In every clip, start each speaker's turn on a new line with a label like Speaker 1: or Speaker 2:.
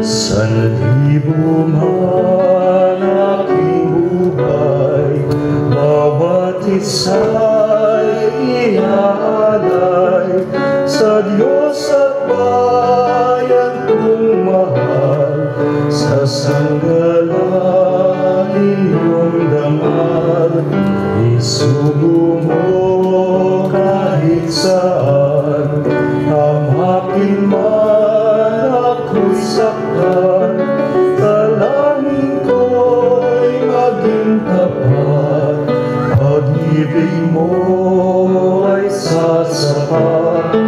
Speaker 1: Sanlibo man aking buhay, bawat isa'y iaalay sa Diyos at bayan kong mahal. Sa sanggalang iyong dangal, isugo mo kahit saan. Hamakin man ako'y saktan, dalangin ko'y maging tapat. Pag-ibig mo ay sasapat.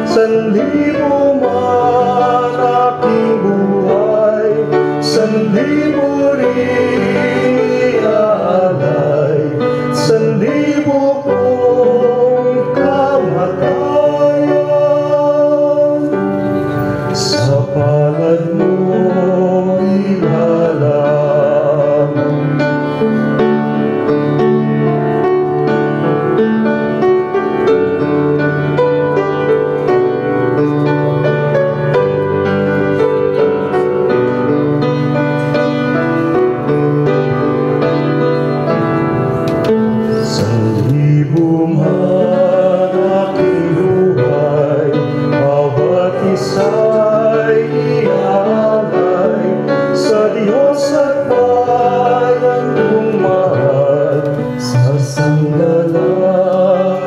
Speaker 1: Sanlibo man aking buhay, sanlibo rin iaalay, sanlibo kong kamatayan. Sa palad mo ilalang. Sanlibo man aking buhay, bawat isa'y iaalay sa Diyos at bayan kong mahal. Sa sanggalang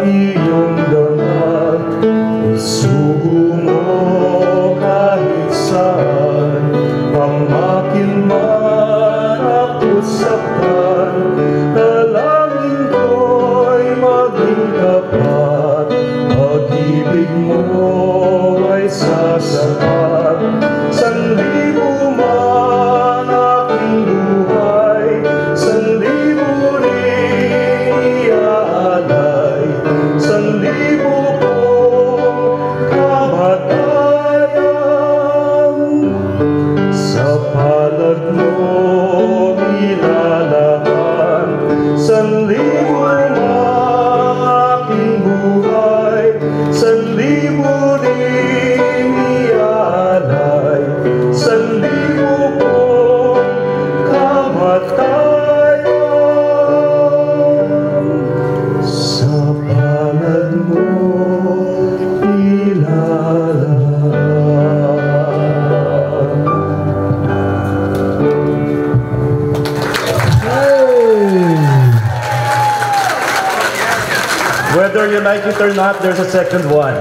Speaker 1: iyong dangal, isugo mo kahit saan. Pamakin man ako't saktan, dalangin ko'y maging tapat. Pag-ibig mo ay sasapat. Sanlibo man aking buhay, sanlibo rin iaalay, sanlibo kong kamatayan. Sa palad mo ilalahan, sanlibo man aking buhay, sanlibo rin iaalay, sanlibo kong kamatayan. Sa palad mo ilalahan.
Speaker 2: Whether you like it or not, there's a second one.